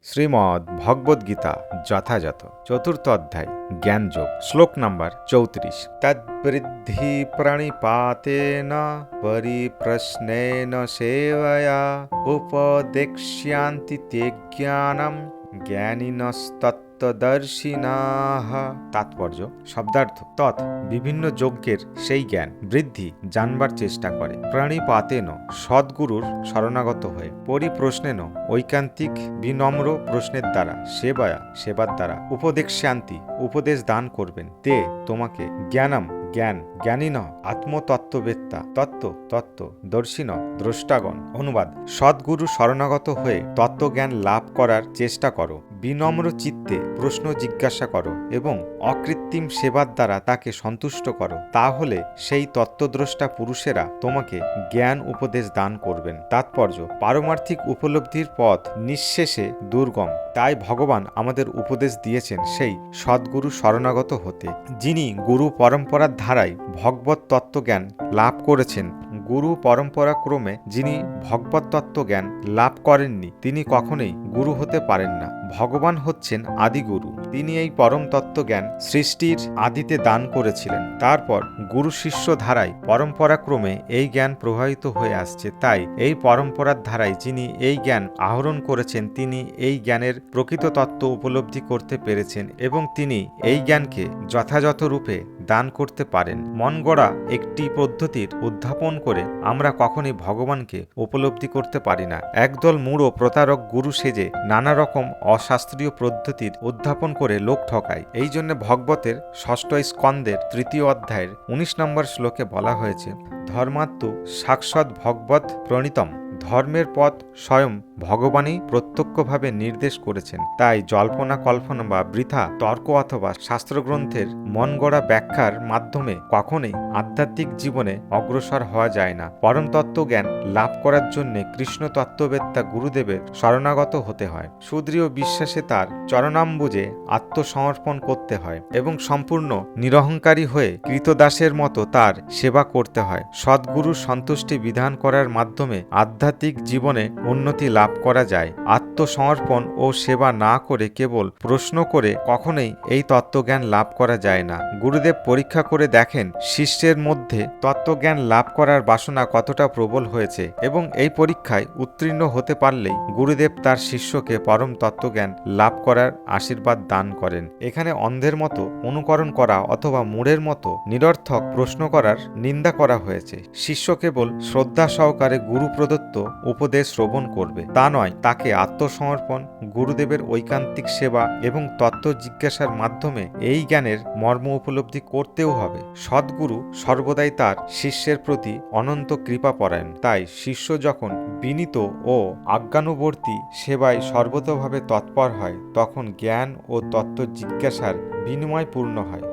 শ্রীমদ্ ভগবদ্গীতা যথাযথ চতুর্থ অধ্যায় জ্ঞানযোগ শ্লোক নাম্বার 34 তদ্বৃদ্ধি প্রণিপাতেন পরিপ্রশ্নেন সেবয়া উপদেক্ষ্যান্তি তে জ্ঞানম জ্ঞানিনস্তত্ত্বদর্শিনাঃ। তাৎপর্য শব্দার্থ তৎ বিভিন্ন যজ্ঞের সেই জ্ঞান বৃদ্ধি জানবার চেষ্টা করে, প্রণিপাতেন সদ্গুরুর শরণাগত হয়ে, পরিপ্রশ্নেন ঐকান্তিক বিনম্র প্রশ্নের দ্বারা, সেবায়া সেবার দ্বারা, উপদেক্ষ্যান্তি উপদেশ দান করবেন, তে তোমাকে, জ্ঞানম জ্ঞান, জ্ঞানীন আত্মতত্ত্ববেত্তা, তত্ত্ব দর্শিন দ্রষ্টাগণ। অনুবাদ: সদ্গুরু শরণাগত হয়ে তত্ত্বজ্ঞান লাভ করার চেষ্টা করো, বিনম্র চিত্তে প্রশ্ন জিজ্ঞাসা করো এবং অকৃত্রিম সেবার দ্বারা তাকে সন্তুষ্ট করো, তাহলে সেই তত্ত্বদ্রষ্টা পুরুষেরা তোমাকে জ্ঞান উপদেশ দান করবেন। তাৎপর্য: পারমার্থিক উপলব্ধির পথ নিঃশেষে দুর্গম, তাই ভগবান আমাদের উপদেশ দিয়েছেন সেই সদ্গুরু শরণাগত হতে, যিনি গুরু পরম্পরার ধারায় ভগবত তত্ত্বজ্ঞান লাভ করেছেন। গুরু পরম্পরা ক্রমে যিনি ভগবত তত্ত্বজ্ঞান লাভ করেননি, তিনি কখনোই গুরু হতে পারেন না। ভগবান হচ্ছেন আদিগুরু, তিনি এই পরম তত্ত্বজ্ঞান সৃষ্টির আদিতে দান করেছিলেন। তারপর গুরু শিষ্য ধারায় পরম্পরাক্রমে এই জ্ঞান প্রবাহিত হয়ে আসছে, তাই এই পরম্পরার ধারায় যিনি এই জ্ঞান আহরণ করেছেন, তিনি এই জ্ঞানের প্রকৃত তত্ত্ব উপলব্ধি করতে পেরেছেন এবং তিনি এই জ্ঞানকে যথাযথ রূপে দান করতে পারেন। মন গড়া একটি পদ্ধতির উদ্ভাবন করে আমরা কখনই ভগবানকে উপলব্ধি করতে পারি না। একদল মূঢ় প্রতারক গুরু সেজে নানা রকম অশাস্ত্রীয় পদ্ধতির উদ্ভাবন করে লোক ঠকায়। এই জন্য ভগবতের ষষ্ঠ স্কন্দের তৃতীয় অধ্যায়ের 19 নম্বর শ্লোকে বলা হয়েছে, ধর্মাত্মু সাক্ষাৎ ভগবৎ প্রণীতম। ধর্মের পথ স্বয়ং ভগবানই প্রত্যক্ষভাবে নির্দেশ করেছেন, তাই জল্পনা কল্পনা বা বৃথা তর্ক অথবা শাস্ত্রগ্রন্থের মন গড়া ব্যাখ্যার মাধ্যমে কখনোই আধ্যাত্মিক জীবনে অগ্রসর হওয়া যায় না। পরম তত্ত্ব জ্ঞান লাভ করার জন্য কৃষ্ণ তত্ত্ববেত্তা গুরুদেবের শরণাগত হতে হয়, সুদৃঢ় বিশ্বাসে তার চরণাম্বুজে আত্মসমর্পণ করতে হয় এবং সম্পূর্ণ নিরহংকারী হয়ে কৃতদাসের মতো তার সেবা করতে হয়। সদ্গুরুর সন্তুষ্টি বিধান করার মাধ্যমে আধ্যাত্মিক জীবনে উন্নতি লাভ করা যায়। আত্মসমর্পণ ও সেবা না করে কেবল প্রশ্ন করে কখনোই এই তত্ত্বজ্ঞান লাভ করা যায় না। গুরুদেব পরীক্ষা করে দেখেন শিষ্যের মধ্যে তত্ত্বজ্ঞান লাভ করার বাসনা কতটা প্রবল হয়েছে এবং এই পরীক্ষায় উত্তীর্ণ হতে পারলেই গুরুদেব তার শিষ্যকে পরম তত্ত্বজ্ঞান লাভ করার আশীর্বাদ দান করেন। এখানে অন্ধের মতো অনুকরণ করা অথবা মূঢ়ের মতো নিরর্থক প্রশ্ন করার নিন্দা করা হয়েছে। শিষ্য কেবল শ্রদ্ধা সহকারে গুরু প্রদত্ত উপদেশ শ্রবণ করবে তা নয়, তাকে আত্মসমর্পণ, গুরুদেবের ঐকান্তিক সেবা এবং তত্ত্ব জিজ্ঞাসার মাধ্যমে এই জ্ঞানের মর্ম উপলব্ধি করতেও হবে। সদ্গুরু সর্বদাই তার শিষ্যের প্রতি অনন্ত কৃপাপরায়ণ, তাই শিষ্য যখন বিনীত ও আজ্ঞানুবর্তী সেবায় সর্বতোভাবে তৎপর হয়, তখন জ্ঞান ও তত্ত্ব জিজ্ঞাসার বিনিময় পূর্ণ হয়।